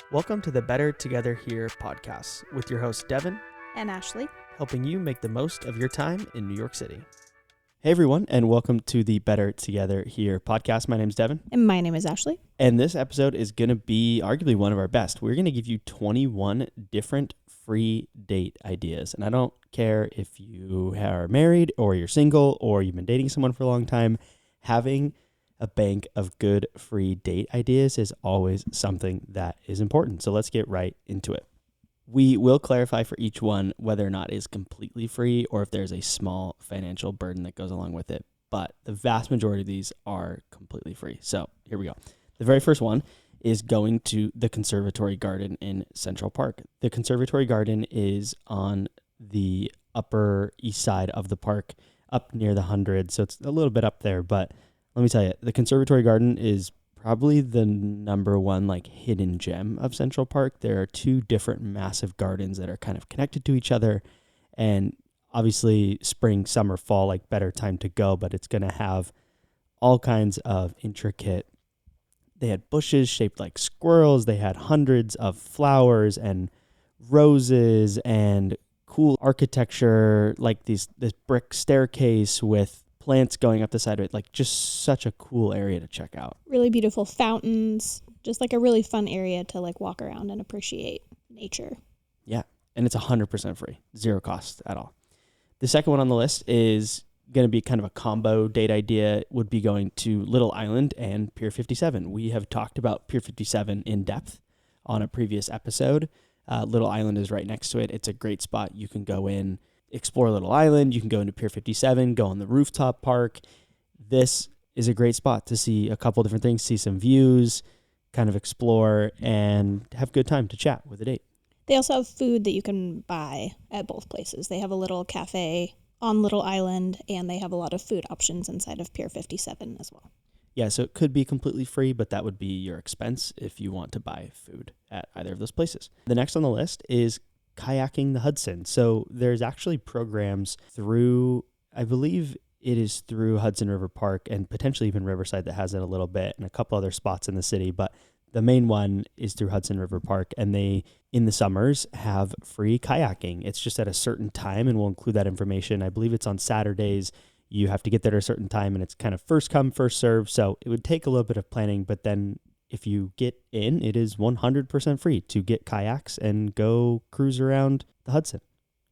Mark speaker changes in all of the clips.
Speaker 1: Welcome to the Better Together Here podcast with your hosts Devin
Speaker 2: and Ashley,
Speaker 1: helping you make the most of your time in New York City. Hey everyone, and welcome to the Better Together Here podcast. My name's Devin.
Speaker 2: And my name is Ashley.
Speaker 1: And this episode is going to be arguably one of our best. We're going to give you 21 different free date ideas. And I don't care if you are married or you're single or you've been dating someone for a long time, having a bank of good free date ideas is always something that is important. So let's get right into it. We will clarify for each one whether or not it is completely free or if there's a small financial burden that goes along with it. But the vast majority of these are completely free. So here we go. The very first one is going to the Conservatory Garden in Central Park. The Conservatory Garden is on the upper east side of the park, up near the 100. So it's a little bit up there, but let me tell you, the Conservatory Garden is probably the number one hidden gem of Central Park. There are two different massive gardens that are kind of connected to each other, and obviously spring, summer, fall, better time to go, but it's going to have all kinds of intricate. They had bushes shaped like squirrels. They had hundreds of flowers and roses and cool architecture, like this brick staircase with plants going up the side of it, just such a cool area to check out.
Speaker 2: Really beautiful fountains, just a really fun area to walk around and appreciate nature.
Speaker 1: Yeah, and it's 100% free, zero cost at all. The second one on the list is going to be kind of a combo date idea, would be going to Little Island and Pier 57. We have talked about Pier 57 in depth on a previous episode. Little Island is right next to it. It's a great spot. You can go in, explore Little Island. You can go into Pier 57, go on the rooftop park. This is a great spot to see a couple different things, see some views, kind of explore, and have a good time to chat with a date.
Speaker 2: They also have food that you can buy at both places. They have a little cafe on Little Island, and they have a lot of food options inside of Pier 57 as well.
Speaker 1: Yeah, so it could be completely free, but that would be your expense if you want to buy food at either of those places. The next on the list is Kayaking the Hudson. So there's actually programs through, I believe it is through Hudson River Park and potentially even Riverside that has it a little bit, and a couple other spots in the city, but the main one is through Hudson River Park, and they, in the summers, have free kayaking. It's just at a certain time, and we'll include that information. I believe it's on Saturdays. You have to get there at a certain time, and it's kind of first come, first serve, so it would take a little bit of planning, but then if you get in, it is 100% free to get kayaks and go cruise around the Hudson.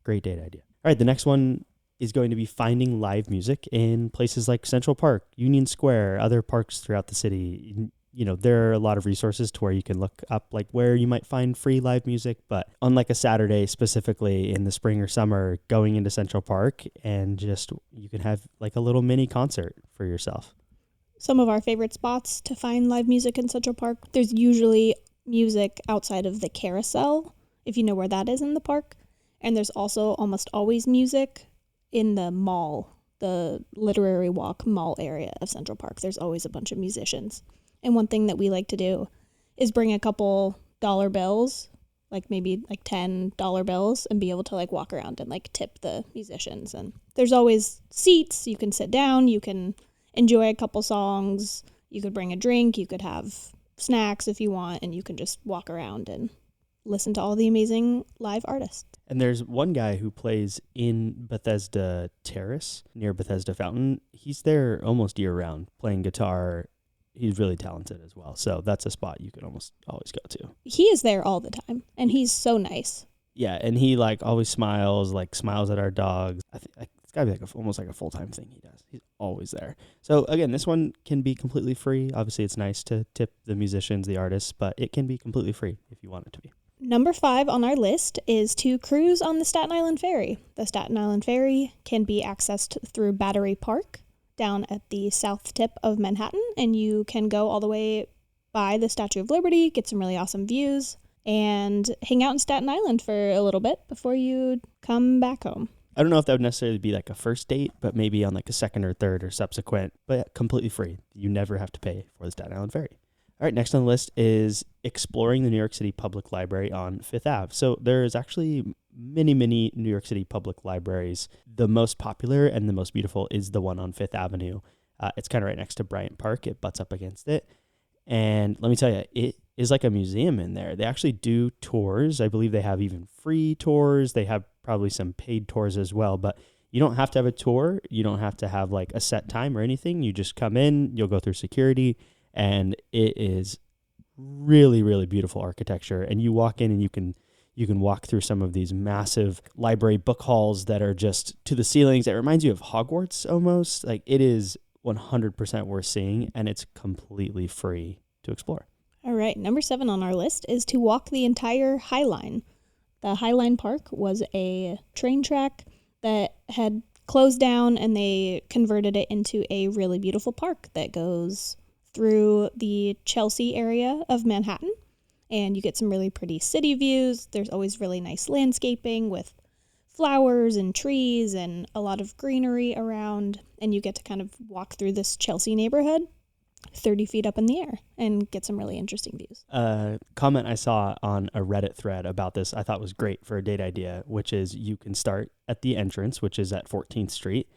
Speaker 1: Great date idea. All right, the next one is going to be finding live music in places like Central Park, Union Square, other parks throughout the city. There are a lot of resources to where you can look up where you might find free live music, but on a Saturday specifically in the spring or summer, going into Central Park and just you can have a little mini concert for yourself.
Speaker 2: Some of our favorite spots to find live music in Central Park, there's usually music outside of the carousel, if you know where that is in the park. And there's also almost always music in the mall, the Literary Walk mall area of Central Park. There's always a bunch of musicians. And one thing that we like to do is bring a couple dollar bills, maybe $10 bills, and be able to walk around and tip the musicians. And there's always seats. You can sit down. You can enjoy a couple songs. You could bring a drink. You could have snacks if you want, and you can just walk around and listen to all the amazing live artists.
Speaker 1: And there's one guy who plays in Bethesda Terrace near Bethesda Fountain. He's there almost year round playing guitar. He's really talented as well. So that's a spot you can almost always go to.
Speaker 2: He is there all the time, and he's so nice.
Speaker 1: Yeah, and he always smiles, smiles at our dogs. I think it's got to be almost a full-time thing he does. He's always there. So again, this one can be completely free. Obviously, it's nice to tip the musicians, the artists, but it can be completely free if you want it to be.
Speaker 2: Number 5 on our list is to cruise on the Staten Island Ferry. The Staten Island Ferry can be accessed through Battery Park down at the south tip of Manhattan, and you can go all the way by the Statue of Liberty, get some really awesome views, and hang out in Staten Island for a little bit before you come back home.
Speaker 1: I don't know if that would necessarily be a first date, but maybe on a second or third or subsequent, but completely free. You never have to pay for the Staten Island Ferry. All right, next on the list is exploring the New York City Public Library on Fifth Ave. So there is actually many New York City public libraries. The most popular and the most beautiful is the one on Fifth Avenue. It's kind of right next to Bryant Park. It butts up against it. And let me tell you, it is like a museum in there. They actually do tours. I believe they have even free tours. They have probably some paid tours as well, but you don't have to have a tour. You don't have to have like a set time or anything. You just come in, you'll go through security, and it is really, really beautiful architecture. And you walk in and you can walk through some of these massive library book halls that are just to the ceilings. It reminds you of Hogwarts almost. Like, it is 100% worth seeing, and it's completely free to explore.
Speaker 2: All right, number 7 on our list is to walk the entire High Line. The High Line Park was a train track that had closed down, and they converted it into a really beautiful park that goes through the Chelsea area of Manhattan. And you get some really pretty city views. There's always really nice landscaping with flowers and trees and a lot of greenery around. And you get to kind of walk through this Chelsea neighborhood 30 feet up in the air and get some really interesting views.
Speaker 1: A comment I saw on a Reddit thread about this I thought was great for a date idea, which is you can start at the entrance, which is at 14th Street,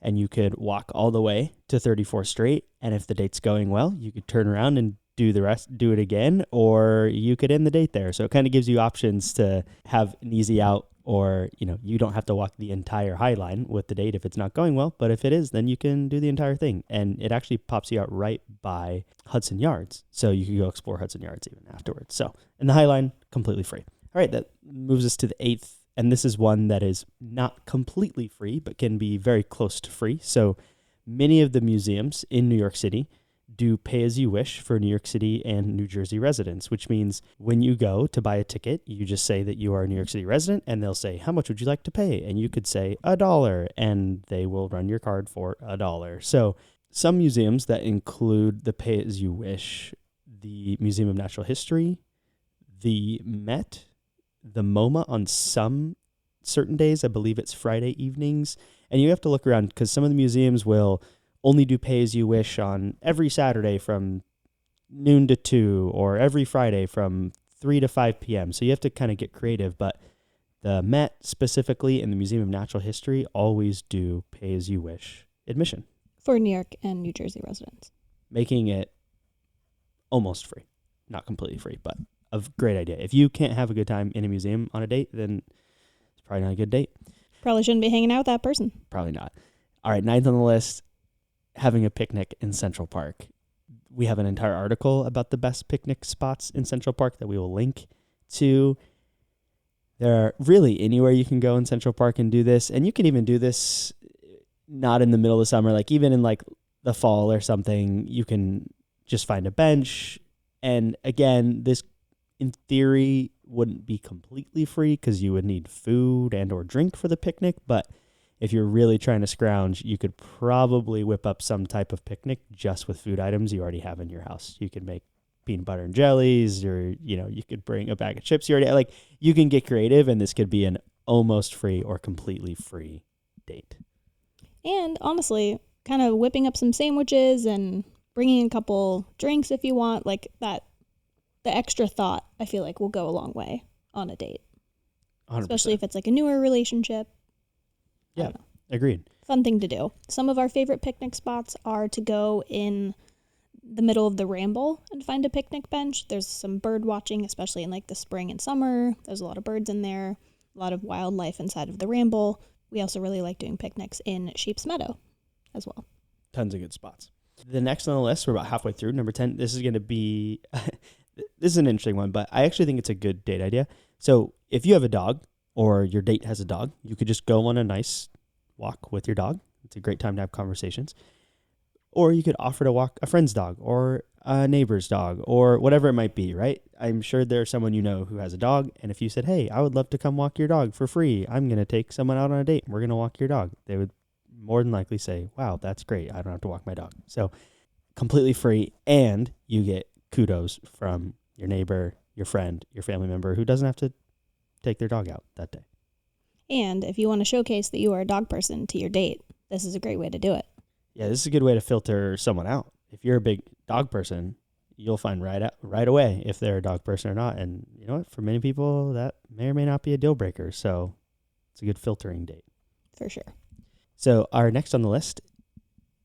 Speaker 1: and you could walk all the way to 34th Street. And if the date's going well, you could turn around and do it again, or you could end the date there. So it kind of gives you options to have an easy out, or, you don't have to walk the entire High Line with the date if it's not going well. But if it is, then you can do the entire thing. And it actually pops you out right by Hudson Yards. So you can go explore Hudson Yards even afterwards. So, and the High Line, completely free. All right, that moves us to the 8th. And this is one that is not completely free, but can be very close to free. So many of the museums in New York City do pay as you wish for New York City and New Jersey residents, which means when you go to buy a ticket, you just say that you are a New York City resident, and they'll say, how much would you like to pay? And you could say $1, and they will run your card for $1. So some museums that include the pay as you wish, the Museum of Natural History, the Met, the MoMA on some certain days, I believe it's Friday evenings, and you have to look around because some of the museums will only do pay as you wish on every Saturday from noon to 2, or every Friday from 3 to 5 p.m. So you have to kind of get creative, but the Met specifically and the Museum of Natural History always do pay as you wish admission.
Speaker 2: For New York and New Jersey residents.
Speaker 1: Making it almost free. Not completely free, but a great idea. If you can't have a good time in a museum on a date, then it's probably not a good date.
Speaker 2: Probably shouldn't be hanging out with that person.
Speaker 1: Probably not. All right, 9th on the list, having a picnic in Central Park. We have an entire article about the best picnic spots in Central Park that we will link to. There are really anywhere you can go in Central Park and do this. And you can even do this not in the middle of the summer, like even in like the fall or something. You can just find a bench. And again, this in theory wouldn't be completely free because you would need food and or drink for the picnic. But if you're really trying to scrounge, you could probably whip up some type of picnic just with food items you already have in your house. You could make peanut butter and jellies, or, you could bring a bag of chips you already like. You can get creative, and this could be an almost free or completely free date.
Speaker 2: And honestly, kind of whipping up some sandwiches and bringing a couple drinks if you want, like that, the extra thought, I feel like will go a long way on a date.
Speaker 1: 100%.
Speaker 2: Especially if it's like a newer relationship.
Speaker 1: Yeah, agreed.
Speaker 2: Fun thing to do. Some of our favorite picnic spots are to go in the middle of the Ramble and find a picnic bench. There's some bird watching, especially in like the spring and summer. There's a lot of birds in there, a lot of wildlife inside of the Ramble. We also really like doing picnics in Sheep's Meadow as well.
Speaker 1: Tons of good spots. The next on the list, we're about halfway through, number 10. This is going to be, this is an interesting one, but I actually think it's a good date idea. So if you have a dog, or your date has a dog, you could just go on a nice walk with your dog. It's a great time to have conversations. Or you could offer to walk a friend's dog or a neighbor's dog or whatever it might be, right? I'm sure there's someone who has a dog. And if you said, hey, I would love to come walk your dog for free, I'm going to take someone out on a date. We're going to walk your dog. They would more than likely say, wow, that's great. I don't have to walk my dog. So completely free. And you get kudos from your neighbor, your friend, your family member who doesn't have to take their dog out that day.
Speaker 2: And if you want to showcase that you are a dog person to your date, this is a great way to do it.
Speaker 1: Yeah, this is a good way to filter someone out. If you're a big dog person, you'll find right away if they're a dog person or not. And you know what? For many people, that may or may not be a deal breaker. So it's a good filtering date.
Speaker 2: For sure.
Speaker 1: So our next on the list,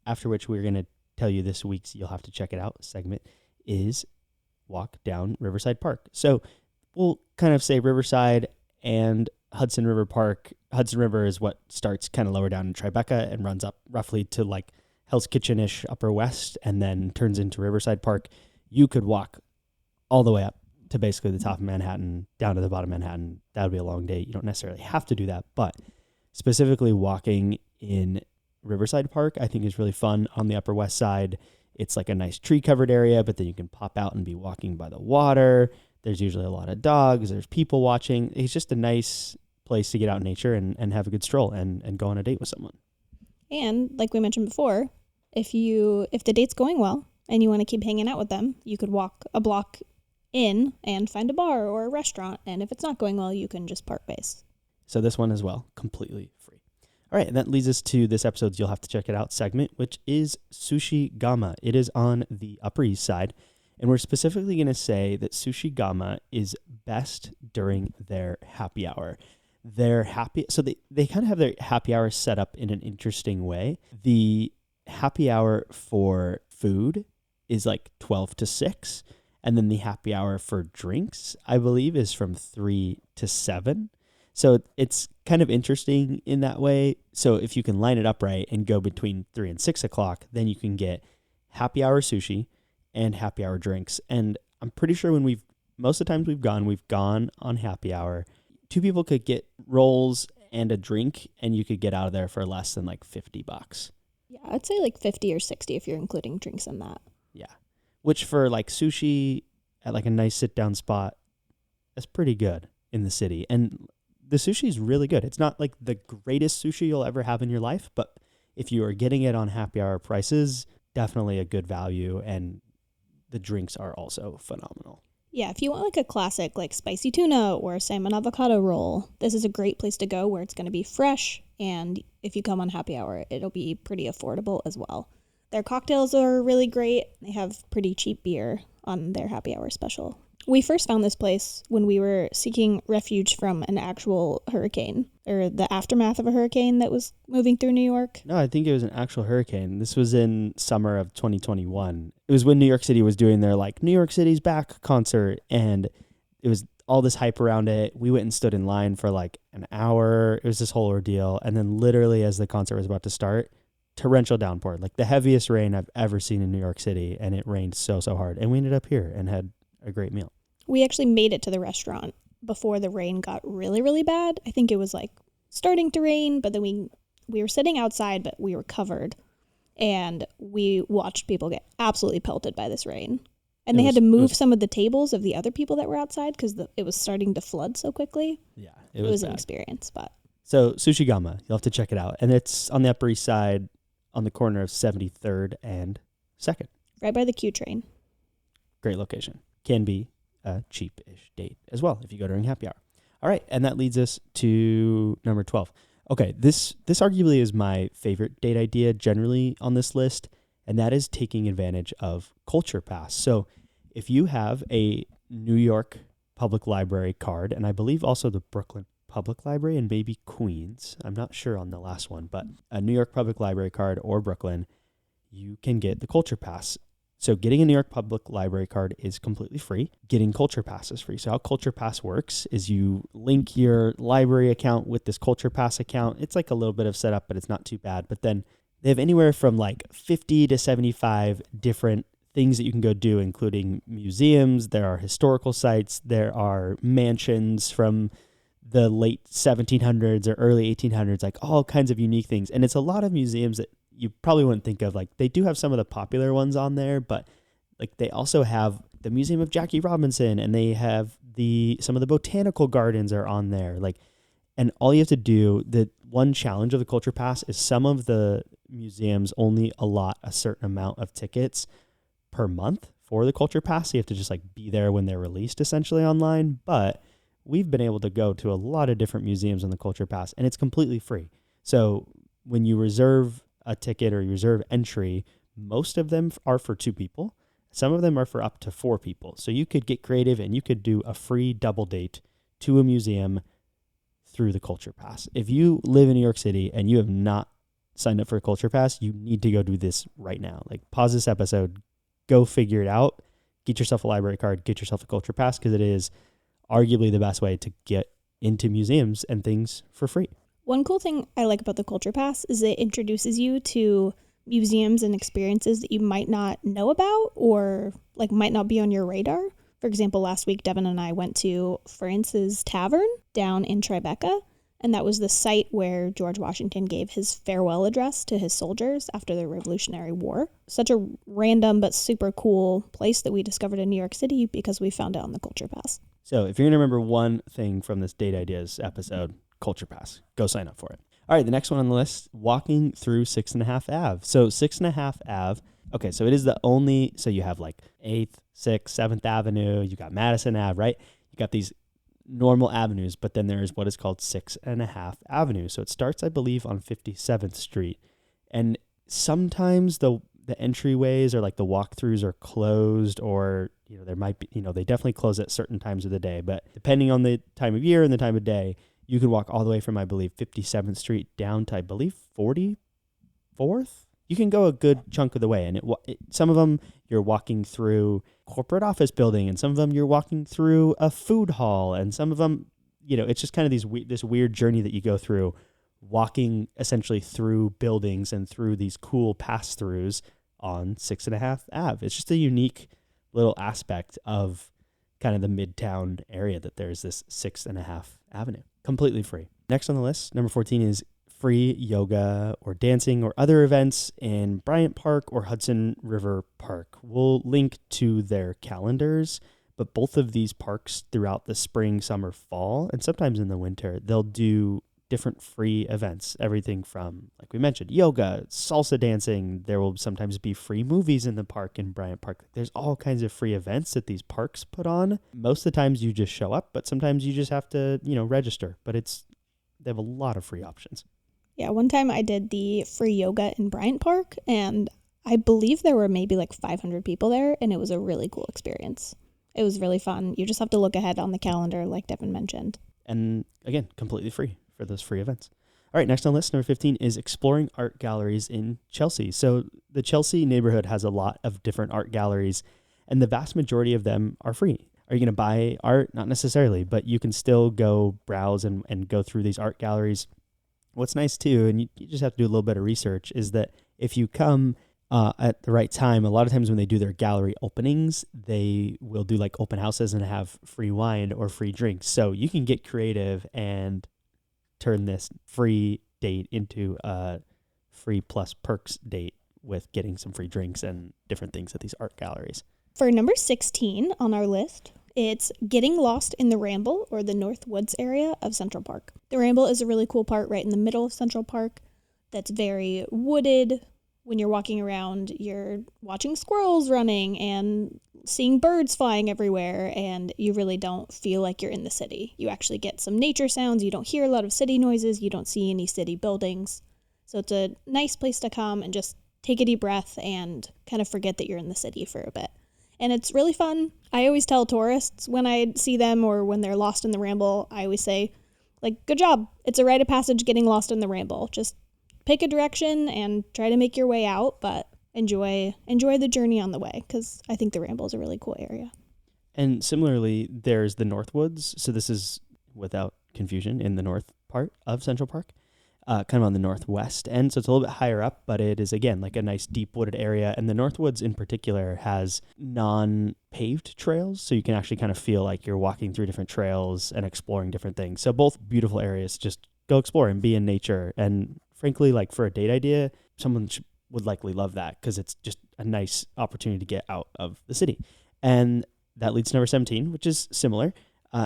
Speaker 1: after which we're going to tell you this week's You'll Have to Check It Out segment, is walk down Riverside Park. So we'll kind of say Riverside and Hudson River Park. Hudson River is what starts kind of lower down in Tribeca and runs up roughly to like Hell's Kitchen-ish Upper West and then turns into Riverside Park. You could walk all the way up to basically the top of Manhattan, down to the bottom of Manhattan. That would be a long day. You don't necessarily have to do that, but specifically walking in Riverside Park, I think is really fun. On the Upper West Side, it's like a nice tree-covered area, but then you can pop out and be walking by the water. There's usually a lot of dogs. There's people watching. It's just a nice place to get out in nature and have a good stroll and go on a date with someone.
Speaker 2: And like we mentioned before, if the date's going well and you want to keep hanging out with them, you could walk a block in and find a bar or a restaurant. And if it's not going well, you can just park base.
Speaker 1: So this one as well, completely free. All right, and that leads us to this episode's You'll Have to Check It Out segment, which is Sushi Gama. It is on the Upper East Side, and we're specifically going to say that Sushi Gama is best during their happy hour. So they kind of have their happy hour set up in an interesting way. The happy hour for food is like 12 to 6, and then the happy hour for drinks, I believe, is from 3 to 7. So it's kind of interesting in that way. So if you can line it up right and go between 3 and 6 o'clock, then you can get happy hour sushi and happy hour drinks. And I'm pretty sure most of the times we've gone on happy hour. 2 people could get rolls and a drink, and you could get out of there for less than like $50.
Speaker 2: Yeah, I'd say like 50 or 60 if you're including drinks in that.
Speaker 1: Yeah. Which for like sushi at like a nice sit down spot, that's pretty good in the city. And the sushi is really good. It's not like the greatest sushi you'll ever have in your life, but if you are getting it on happy hour prices, definitely a good value. And the drinks are also phenomenal.
Speaker 2: Yeah, if you want like a classic like spicy tuna or a salmon avocado roll, this is a great place to go where it's going to be fresh. And if you come on happy hour, it'll be pretty affordable as well. Their cocktails are really great. They have pretty cheap beer on their happy hour special. We first found this place when we were seeking refuge from an actual hurricane, or the aftermath of a hurricane that was moving through New York.
Speaker 1: No, I think it was an actual hurricane. This was in summer of 2021. It was when New York City was doing their like New York City's Back concert, and it was all this hype around it. We went and stood in line for like an hour. It was this whole ordeal. And then literally as the concert was about to start, torrential downpour, like the heaviest rain I've ever seen in New York City. And it rained so hard. And we ended up here and had a great meal.
Speaker 2: We actually made it to the restaurant before the rain got really, really bad. I think it was like starting to rain, but then we were sitting outside, but we were covered. And we watched people get absolutely pelted by this rain. And they had to move some of the tables of the other people that were outside because it was starting to flood so quickly.
Speaker 1: Yeah,
Speaker 2: it was an experience. But
Speaker 1: so Sushi Gama, you'll have to check it out. And it's on the Upper East Side on the corner of 73rd and 2nd.
Speaker 2: Right by the Q train.
Speaker 1: Great location. Can be a cheap-ish date as well if you go during happy hour. All right, and that leads us to number 12. Okay, this arguably is my favorite date idea generally on this list, and that is taking advantage of Culture Pass. So if you have a New York Public Library card, and I believe also the Brooklyn Public Library and maybe Queens, I'm not sure on the last one, but a New York Public Library card or Brooklyn, you can get the Culture Pass. So getting a New York Public Library card is completely free. Getting Culture Pass is free. So how Culture Pass works is you link your library account with this Culture Pass account. It's like a little bit of setup, but it's not too bad. But then they have anywhere from like 50 to 75 different things that you can go do, including museums. There are historical sites. There are mansions from the late 1700s or early 1800s, like all kinds of unique things. And it's a lot of museums that you probably wouldn't think of. Like they do have some of the popular ones on there, but like they also have the Museum of Jackie Robinson, and they have some of the botanical gardens are on there. Like, and all you have to do, the one challenge of the Culture Pass is some of the museums only allot a certain amount of tickets per month for the Culture Pass. So you have to just like be there when they're released essentially online. But we've been able to go to a lot of different museums on the Culture Pass, and it's completely free. So when you reserve a ticket or you reserve entry, most of them are for 2 people. Some of them are for up to 4 people. So you could get creative and you could do a free double date to a museum through the Culture Pass. If you live in New York City and you have not signed up for a Culture Pass, you need to go do this right now. Like pause this episode, go figure it out, get yourself a library card, get yourself a culture pass, because it is arguably the best way to get into museums and things for free.
Speaker 2: One cool thing I like about the culture pass is it introduces you to museums and experiences that you might not know about or like might not be on your radar. For example, last week, Devin and I went to France's Tavern down in Tribeca, and that was the site where George Washington gave his farewell address to his soldiers after the Revolutionary War. Such a random but super cool place that we discovered in New York City because we found it on the Culture Pass.
Speaker 1: So if you're going to remember one thing from this Date Ideas episode, Culture Pass, go sign up for it. All right, the next one on the list, walking through 6.5 Ave. So 6.5 Ave, okay, so it is the only, so you have like 8th, 6th, 7th Avenue, you got Madison Ave, right? You got these normal avenues, but then there is what is called 6.5 Avenue. So it starts, I believe, on 57th Street. And sometimes the entryways or like the walkthroughs are closed, or, you know, there might be, you know, they definitely close at certain times of the day, but depending on the time of year and the time of day, you can walk all the way from, I believe, 57th Street down to, I believe, 44th. You can go a good chunk of the way. And some of them you're walking through corporate office building, and some of them you're walking through a food hall, and some of them, you know, it's just kind of this weird journey that you go through, walking essentially through buildings and through these cool pass-throughs on 6.5 Ave. It's just a unique little aspect of kind of the Midtown area that there's this 6.5 Avenue. Completely free. Next on the list, number 14 is free yoga or dancing or other events in Bryant Park or Hudson River Park. We'll link to their calendars, but both of these parks throughout the spring, summer, fall, and sometimes in the winter, they'll do different free events. Everything from, like we mentioned, yoga, salsa dancing. There will sometimes be free movies in the park in Bryant Park. There's all kinds of free events that these parks put on. Most of the times you just show up, but sometimes you just have to, you know, register. But they have a lot of free options.
Speaker 2: Yeah, one time I did the free yoga in Bryant Park, and I believe there were maybe like 500 people there, and it was a really cool experience. It was really fun. You just have to look ahead on the calendar, like Devin mentioned.
Speaker 1: And again, completely free for those free events. All right, next on the list, number 15 is exploring art galleries in Chelsea. So the Chelsea neighborhood has a lot of different art galleries, and the vast majority of them are free. Are you going to buy art? Not necessarily, but you can still go browse and go through these art galleries. What's nice too, and you just have to do a little bit of research, is that if you come at the right time, a lot of times when they do their gallery openings, they will do like open houses and have free wine or free drinks. So you can get creative and turn this free date into a free plus perks date with getting some free drinks and different things at these art galleries.
Speaker 2: For number 16 on our list, it's getting lost in the Ramble or the North Woods area of Central Park. The Ramble is a really cool part right in the middle of Central Park that's very wooded. When you're walking around, you're watching squirrels running and seeing birds flying everywhere, and you really don't feel like you're in the city. You actually get some nature sounds. You don't hear a lot of city noises. You don't see any city buildings. So it's a nice place to come and just take a deep breath and kind of forget that you're in the city for a bit. And it's really fun. I always tell tourists when I see them or when they're lost in the Ramble, I always say, like, good job. It's a rite of passage getting lost in the Ramble. Just pick a direction and try to make your way out, but enjoy the journey on the way, because I think the Ramble is a really cool area.
Speaker 1: And similarly, there's the North Woods. So this is, without confusion, in the north part of Central Park. Kind of on the northwest end, so it's a little bit higher up, but it is, again, like a nice deep wooded area. And the Northwoods in particular has non-paved trails, so you can actually kind of feel like you're walking through different trails and exploring different things. So both beautiful areas. Just go explore and be in nature. And frankly, like for a date idea, someone would likely love that because it's just a nice opportunity to get out of the city. And that leads to number 17, which is similar.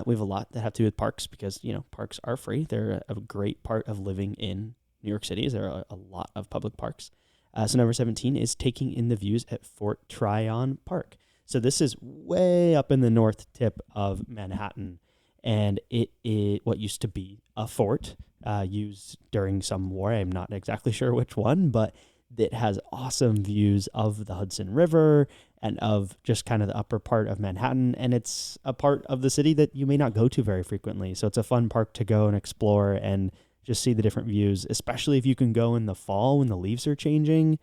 Speaker 1: We have a lot that have to do with parks because, you know, parks are free. They're a great part of living in New York City. There are a lot of public parks. So number 17 is taking in the views at Fort Tryon Park. So this is way up in the north tip of Manhattan, and it is what used to be a fort used during some war. I'm not exactly sure which one, but it has awesome views of the Hudson River and of just kind of the upper part of Manhattan. And it's a part of the city that you may not go to very frequently. So it's a fun park to go and explore and just see the different views, especially if you can go in the fall when the leaves are changing.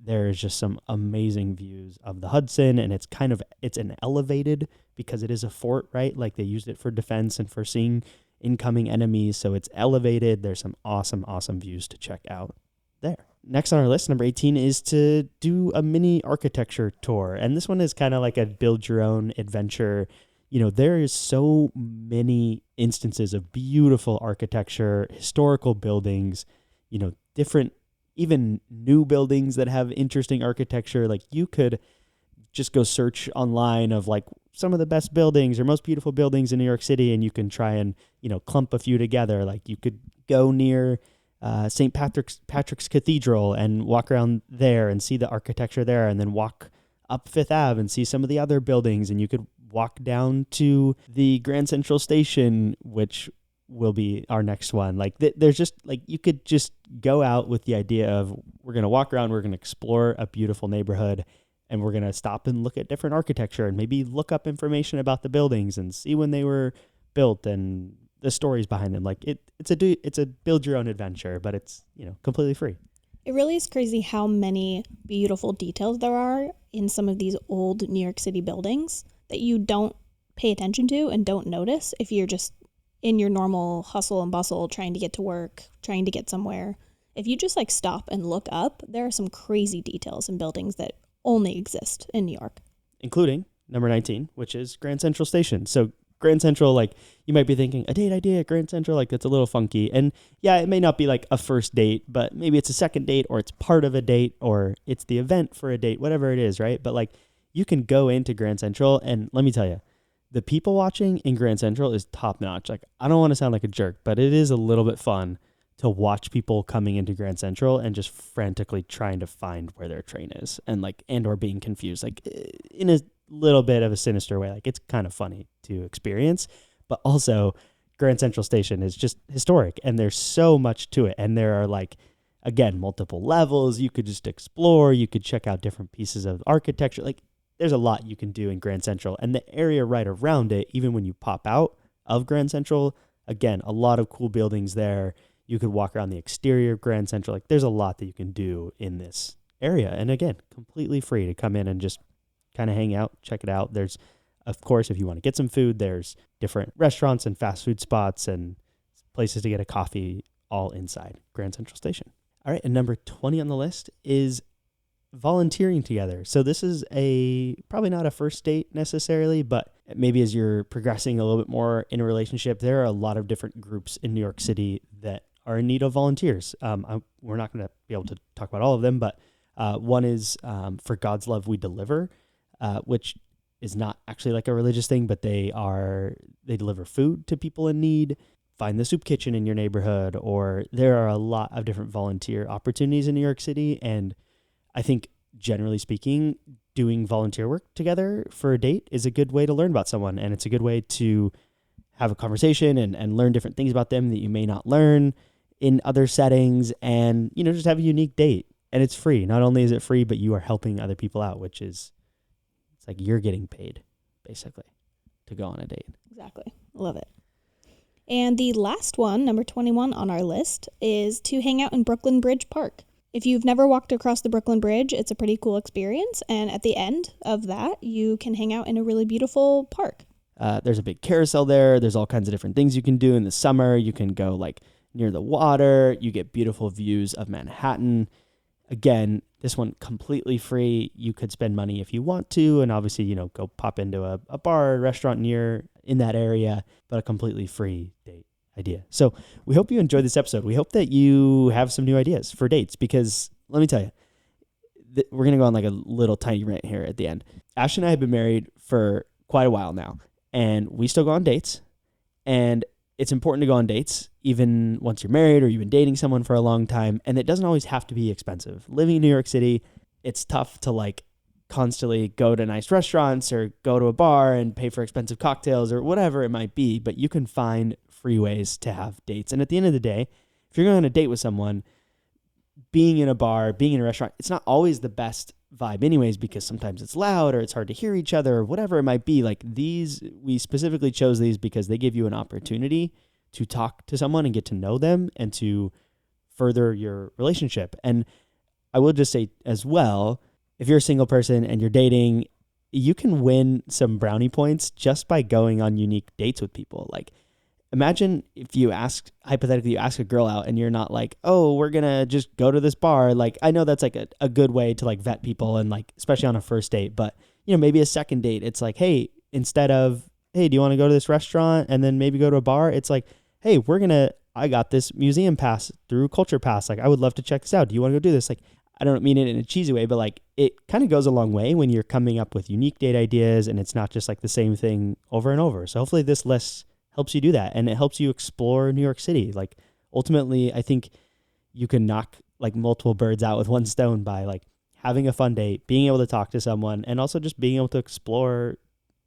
Speaker 1: There's just some amazing views of the Hudson, and it's an elevated because it is a fort, right? Like they used it for defense and for seeing incoming enemies. So it's elevated. There's some awesome, awesome views to check out there. Next on our list, number 18, is to do a mini architecture tour. And this one is kind of like a build your own adventure. There is so many instances of beautiful architecture, historical buildings, different, even new buildings that have interesting architecture. Like you could just go search online of like some of the best buildings or most beautiful buildings in New York City, and you can try and, clump a few together. Like you could go near St. Patrick's Cathedral and walk around there and see the architecture there, and then walk up Fifth Ave and see some of the other buildings. And you could walk down to the Grand Central Station, which will be our next one. Like there's just like, you could just go out with the idea of we're going to walk around, we're going to explore a beautiful neighborhood, and we're going to stop and look at different architecture and maybe look up information about the buildings and see when they were built and the stories behind them. Like it's a build your own adventure, but it's, completely free.
Speaker 2: It really is crazy how many beautiful details there are in some of these old New York City buildings that you don't pay attention to and don't notice if you're just in your normal hustle and bustle, trying to get to work, trying to get somewhere. If you just like stop and look up, there are some crazy details in buildings that only exist in New York.
Speaker 1: Including number 19, which is Grand Central Station. So Grand Central, like you might be thinking a date idea at Grand Central, like that's a little funky. And yeah, it may not be like a first date, but maybe it's a second date, or it's part of a date, or it's the event for a date, whatever it is, right? But like you can go into Grand Central, and let me tell you, the people watching in Grand Central is top notch. Like I don't want to sound like a jerk, but it is a little bit fun to watch people coming into Grand Central and just frantically trying to find where their train is, and or being confused, like in a little bit of a sinister way. Like it's kind of funny to experience, but also Grand Central Station is just historic, and there's so much to it. And there are like, again, multiple levels. You could just explore, you could check out different pieces of architecture. Like there's a lot you can do in Grand Central, and the area right around it, even when you pop out of Grand Central, again, a lot of cool buildings there. You could walk around the exterior of Grand Central. Like there's a lot that you can do in this area. And again, completely free to come in and just kind of hang out, check it out. There's, of course, if you want to get some food, there's different restaurants and fast food spots and places to get a coffee all inside Grand Central Station. All right. And number 20 on the list is volunteering together. So this is probably not a first date necessarily, but maybe as you're progressing a little bit more in a relationship, there are a lot of different groups in New York City that are in need of volunteers. We're not going to be able to talk about all of them, but one is For God's Love We Deliver, which is not actually like a religious thing, but they deliver food to people in need. Find the soup kitchen in your neighborhood, or there are a lot of different volunteer opportunities in New York City. And I think generally speaking, doing volunteer work together for a date is a good way to learn about someone. And it's a good way to have a conversation and learn different things about them that you may not learn in other settings, and, just have a unique date. And it's free. Not only is it free, but you are helping other people out, which is, it's like you're getting paid basically to go on a date.
Speaker 2: Exactly. Love it. And the last one, number 21 on our list, is to hang out in Brooklyn Bridge Park. If you've never walked across the Brooklyn Bridge, it's a pretty cool experience. And at the end of that, you can hang out in a really beautiful park.
Speaker 1: There's a big carousel there. There's all kinds of different things you can do in the summer. You can go like near the water. You get beautiful views of Manhattan. Again, this one completely free. You could spend money if you want to, and obviously, go pop into a bar or restaurant in that area, but a completely free date idea. So we hope you enjoyed this episode. We hope that you have some new ideas for dates, because let me tell you, we're going to go on like a little tiny rant here at the end. Ash and I have been married for quite a while now, and we still go on dates, and it's important to go on dates even once you're married or you've been dating someone for a long time. And it doesn't always have to be expensive. Living in New York City, it's tough to like constantly go to nice restaurants or go to a bar and pay for expensive cocktails or whatever it might be, but you can find free ways to have dates. And at the end of the day, if you're going on a date with someone, being in a bar, being in a restaurant, it's not always the best vibe anyways, because sometimes it's loud or it's hard to hear each other or whatever it might be. Like these, we specifically chose these because they give you an opportunity to talk to someone and get to know them and to further your relationship. And I will just say as well, if you're a single person and you're dating, you can win some brownie points just by going on unique dates with people. Like, imagine if hypothetically, you ask a girl out and you're not like, oh, we're going to just go to this bar. Like, I know that's like a good way to like vet people and like, especially on a first date, but maybe a second date, it's like, hey, instead of, hey, do you want to go to this restaurant and then maybe go to a bar? It's like, hey, I got this museum pass through Culture Pass. Like, I would love to check this out. Do you want to go do this? Like, I don't mean it in a cheesy way, but like it kind of goes a long way when you're coming up with unique date ideas and it's not just like the same thing over and over. So hopefully this list helps you do that and it helps you explore New York City. Like ultimately, I think you can knock like multiple birds out with one stone by like having a fun date, being able to talk to someone, and also just being able to explore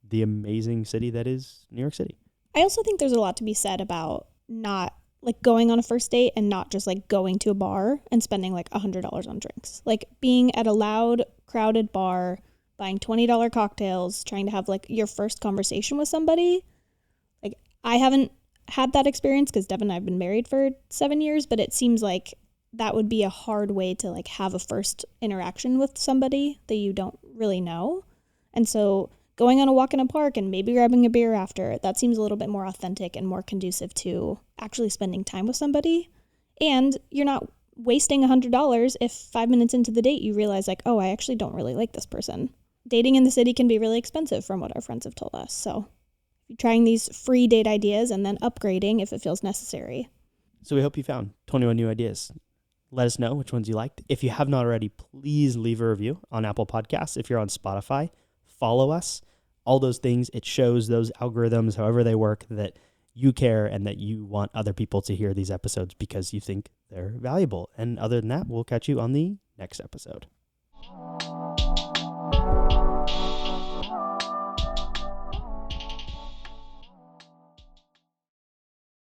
Speaker 1: the amazing city that is New York City.
Speaker 2: I also think there's a lot to be said about not like going on a first date and not just like going to a bar and spending like $100 on drinks. Like being at a loud, crowded bar, buying $20 cocktails, trying to have like your first conversation with somebody. Like I haven't had that experience because Devin and I have been married for 7 years, but it seems like that would be a hard way to like have a first interaction with somebody that you don't really know. And so going on a walk in a park and maybe grabbing a beer after, that seems a little bit more authentic and more conducive to actually spending time with somebody. And you're not wasting $100 if 5 minutes into the date you realize like, oh, I actually don't really like this person. Dating in the city can be really expensive from what our friends have told us. So you're trying these free date ideas and then upgrading if it feels necessary.
Speaker 1: So we hope you found 21 new ideas. Let us know which ones you liked. If you have not already, please leave a review on Apple Podcasts. If you're on Spotify, follow us. All those things, it shows those algorithms, however they work, that you care and that you want other people to hear these episodes because you think they're valuable. And other than that, we'll catch you on the next episode.